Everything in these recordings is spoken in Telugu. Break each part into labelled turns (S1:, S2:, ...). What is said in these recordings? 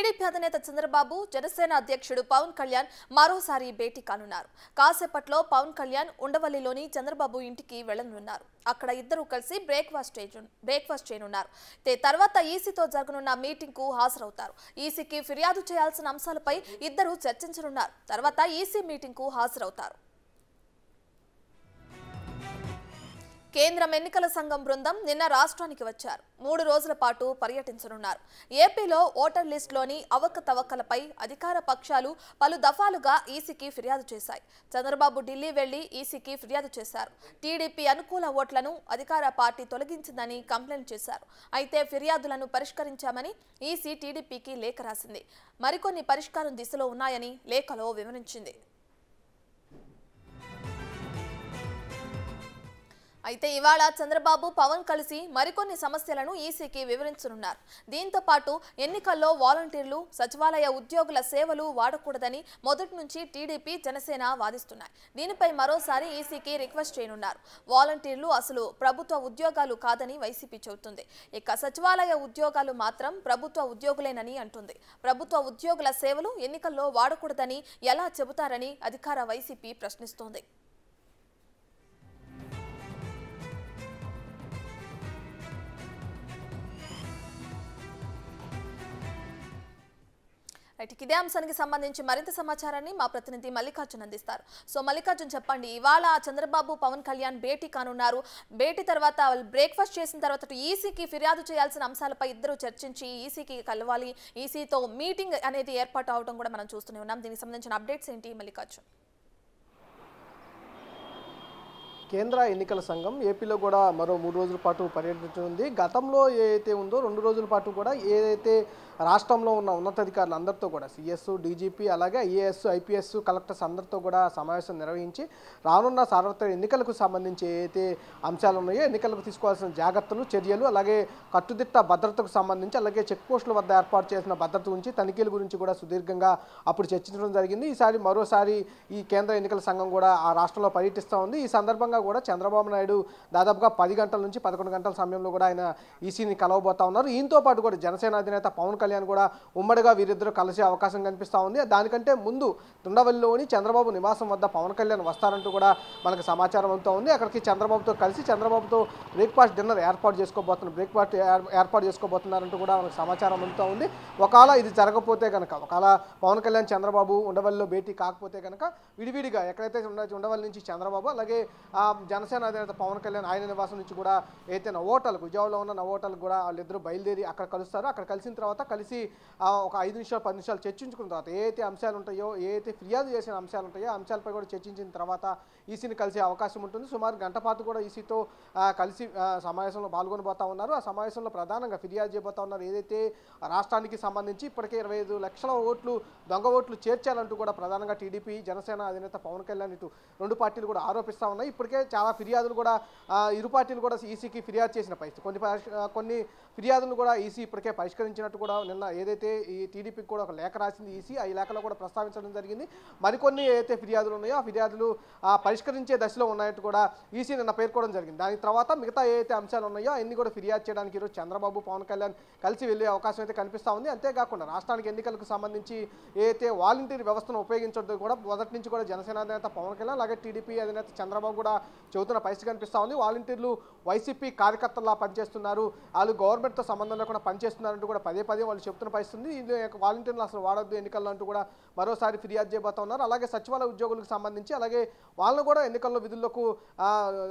S1: టీడీపీ అధినేత చంద్రబాబు జనసేన అధ్యక్షుడు పవన్ కళ్యాణ్ మరోసారి భేటీ కానున్నారు. కాసేపట్లో పవన్ కళ్యాణ్ ఉండవల్లిలోని చంద్రబాబు ఇంటికి వెళ్లనున్నారు. అక్కడ ఇద్దరు కలిసి బ్రేక్ఫాస్ట్ చేయనున్నారు. తర్వాత ఈసీతో జరగనున్న మీటింగ్ కు హాజరవుతారు. ఈసీకి ఫిర్యాదు చేయాల్సిన అంశాలపై ఇద్దరు చర్చించనున్నారు. తర్వాత ఈసీ మీటింగ్ కు హాజరవుతారు. కేంద్ర ఎన్నికల సంఘం బృందం నిన్న రాష్ట్రానికి వచ్చారు. 3 రోజుల పాటు పర్యటించనున్నారు. ఏపీలో ఓటర్ లిస్టులోని అవకతవకలపై అధికార పక్షాలు పలు దఫాలుగా ఈసీకి ఫిర్యాదు చేశాయి. చంద్రబాబు ఢిల్లీ వెళ్లి ఈసీకి ఫిర్యాదు చేశారు. టీడీపీ అనుకూల ఓట్లను అధికార పార్టీ తొలగించిందని కంప్లైంట్ చేశారు. అయితే ఫిర్యాదులను పరిష్కరించామని ఈసీ టీడీపీకి లేఖ రాసింది. మరికొన్ని పరిష్కారం దిశలో ఉన్నాయని లేఖలో వివరించింది. అయితే ఇవాళ చంద్రబాబు పవన్ కలిసి మరికొన్ని సమస్యలను ఈసీకి వివరించనున్నారు. దీంతో పాటు ఎన్నికల్లో వాలంటీర్లు సచివాలయ ఉద్యోగుల సేవలు వాడకూడదని మొదటి నుంచి టీడీపీ జనసేన వాదిస్తున్నాయి. దీనిపై మరోసారి ఈసీకి రిక్వెస్ట్ చేయనున్నారు. వాలంటీర్లు అసలు ప్రభుత్వ ఉద్యోగాలు కాదని వైసీపీ చెబుతుంది. ఇక సచివాలయ ఉద్యోగాలు మాత్రం ప్రభుత్వ ఉద్యోగులేనని అంటుంది. ప్రభుత్వ ఉద్యోగుల సేవలు ఎన్నికల్లో వాడకూడదని ఎలా చెబుతారని అధికార వైసీపీ ప్రశ్నిస్తోంది. ఇదే అంశానికి సంబంధించి మరింత సమాచారాన్ని మా ప్రతినిధి మల్లికార్జున్ అందిస్తారు. సో మల్లికార్జున్, చెప్పండి, ఇవాళ చంద్రబాబు పవన్ కళ్యాణ్ భేటీ కానున్నారు. భేటీ తర్వాత బ్రేక్ఫాస్ట్ చేసిన తర్వాత ఈసీకి ఫిర్యాదు చేయాల్సిన అంశాలపై ఇద్దరు చర్చించి ఈసీకి కలవాలి, ఈసీతో మీటింగ్ అనేది ఏర్పాటు అవడం కూడా మనం చూస్తూనే ఉన్నాం. దీనికి సంబంధించిన అప్డేట్స్ ఏంటి మల్లికార్జున్?
S2: కేంద్ర ఎన్నికల సంఘం ఏపీలో కూడా మరో 3 రోజుల పాటు పర్యటించనుంది. గతంలో ఏదైతే ఉందో 2 రోజుల పాటు కూడా ఏదైతే రాష్ట్రంలో ఉన్న ఉన్నతాధికారులు అందరితో కూడా సిఎస్, డీజీపీ, అలాగే ఐఏఎస్, ఐపీఎస్, కలెక్టర్స్ అందరితో కూడా సమావేశం నిర్వహించి రానున్న సార్వత్రిక ఎన్నికలకు సంబంధించి ఏదైతే అంశాలు ఉన్నాయో, ఎన్నికలకు తీసుకోవాల్సిన జాగ్రత్తలు, చర్యలు, అలాగే కట్టుదిట్ట భద్రతకు సంబంధించి, అలాగే చెక్ పోస్టుల వద్ద ఏర్పాటు చేసిన భద్రత గురించి, తనిఖీల గురించి కూడా సుదీర్ఘంగా అప్పుడు చర్చించడం జరిగింది. ఈసారి మరోసారి ఈ కేంద్ర ఎన్నికల సంఘం కూడా ఆ రాష్ట్రంలో పర్యటిస్తూ ఉంది. ఈ సందర్భంగా కూడా చంద్రబాబు నాయుడు దాదాపుగా 10 గంటల నుంచి 11 గంటల సమయంలో కూడా ఆయన ఈసీని కలవబోతా ఉన్నారు. ఈయనతో పాటు కూడా జనసేన అధినేత పవన్ కళ్యాణ్ కూడా ఉమ్మడిగా వీరిద్దరూ కలిసే అవకాశం కనిపిస్తూ ఉంది. దానికంటే ముందు ఉండవల్లిలోని చంద్రబాబు నివాసం వద్ద పవన్ కళ్యాణ్ వస్తారంటూ కూడా మనకు సమాచారం అవుతూ ఉంది. అక్కడికి చంద్రబాబుతో కలిసి చంద్రబాబుతో బ్రేక్ఫాస్ట్ డిన్నర్ ఏర్పాటు చేసుకోబోతున్నారంటూ కూడా మనకు సమాచారం అందుతూ ఉంది. ఒకవేళ ఇది జరగకపోతే కనుక, ఒకవేళ పవన్ కళ్యాణ్ చంద్రబాబు ఉండవల్లిలో భేటీ కాకపోతే కనుక విడివిడిగా ఎక్కడైతే ఉండవల్లి నుంచి చంద్రబాబు, అలాగే జనసేన అధినేత పవన్ కళ్యాణ్ ఆయన నివాసం నుంచి కూడా అయితే నవోటలకు, విజయవాడలో ఉన్న నవోటలకు కూడా వాళ్ళిద్దరూ బయలుదేరి అక్కడ కలుస్తారు. అక్కడ కలిసిన తర్వాత కలిసి ఒక 5 నిమిషాలు 10 నిమిషాలు చర్చించుకున్న తర్వాత ఏదైతే అంశాలు ఉంటాయో, ఏదైతే ఫిర్యాదు చేసిన అంశాలు ఉంటాయో ఆ అంశాలపై కూడా చర్చించిన తర్వాత ఈసీని కలిసే అవకాశం ఉంటుంది. సుమారు గంట పాటు కూడా ఈసీతో కలిసి సమావేశంలో పాల్గొనబోతా ఉన్నారు. ఆ సమావేశంలో ప్రధానంగా ఫిర్యాదు చేయబోతా ఉన్నారు. ఏదైతే రాష్ట్రానికి సంబంధించి ఇప్పటికే 25 లక్షల ఓట్లు, దొంగ ఓట్లు చేర్చాలంటూ కూడా ప్రధానంగా టీడీపీ, జనసేన అధినేత పవన్ కళ్యాణ్ ఇటు 2 పార్టీలు కూడా ఆరోపిస్తూ ఉన్నాయి. ఇప్పటికే చాలా ఫిర్యాదులు కూడా ఇరు పార్టీలు కూడా ఈసీకి ఫిర్యాదు చేసిన పరిస్థితి. కొన్ని ఫిర్యాదులను కూడా ఈసీ ఇప్పటికే పరిష్కరించినట్టు కూడా నిన్న ఏదైతే ఈ టీడీపీకి కూడా ఒక లేఖ రాసింది ఈసీ, ఆ లేఖలో కూడా ప్రస్తావించడం జరిగింది. మరికొన్ని ఏదైతే ఫిర్యాదులు ఉన్నాయో ఆ ఫిర్యాదులు పరిష్కరించే దశలో ఉన్నాయంటూ కూడా ఈసీ నిన్న పేర్కోవడం జరిగింది. దాని తర్వాత మిగతా ఏదైతే అంశాలు ఉన్నాయో అన్ని కూడా ఫిర్యాదు చేయడానికి ఈరోజు చంద్రబాబు, పవన్ కళ్యాణ్ కలిసి వెళ్ళే అవకాశం అయితే కనిపిస్తూ ఉంది. అంతేకాకుండా రాష్ట్రానికి ఎన్నికలకు సంబంధించి ఏదైతే వాలంటీర్ వ్యవస్థను ఉపయోగించడం కూడా మొదటి నుంచి కూడా జనసేన అధినేత పవన్ కళ్యాణ్, అలాగే టీడీపీ అధినేత చంద్రబాబు కూడా చెబుతున్న పరిస్థితి కనిపిస్తూ ఉంది. వాలంటీర్లు వైసీపీ కార్యకర్తల్లా పనిచేస్తున్నారు, వాళ్ళు గవర్నమెంట్తో సంబంధం లేకుండా పనిచేస్తున్నారంటూ కూడా పదే వాళ్ళు చెప్తున్న పరిస్థితి. ఇది వాలంటీర్లు అసలు వాడొద్దు ఎన్నికల్లో అంటూ కూడా మరోసారి ఫిర్యాదు చేయబోతా ఉన్నారు. అలాగే సచివాలయ ఉద్యోగులకు సంబంధించి, అలాగే వాళ్ళను కూడా ఎన్నికల్లో విధులకు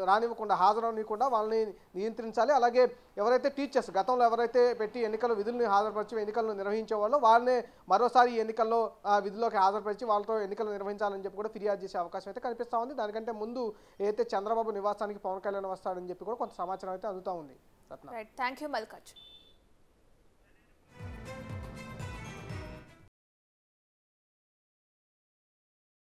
S2: రానివ్వకుండా, హాజరనివ్వకుండా వాళ్ళని నియంత్రించాలి. అలాగే ఎవరైతే టీచర్స్ గతంలో ఎవరైతే పెట్టి ఎన్నికల్లో విధులను హాజరుపరిచి ఎన్నికలను నిర్వహించే వాళ్ళు వాళ్ళనే మరోసారి ఎన్నికల్లో విధుల్లోకి హాజరుపరిచి వాళ్ళతో ఎన్నికలు నిర్వహించాలని చెప్పి కూడా ఫిర్యాదు చేసే అవకాశం అయితే కనిపిస్తూ ఉంది. దానికంటే ముందు ఏదైతే చంద్రబాబు నివాసానికి పవన్ కళ్యాణ్ వస్తాడని చెప్పి కూడా కొంత సమాచారం అయితే అందుతూ ఉంది.
S1: Thank you Mallikarjun.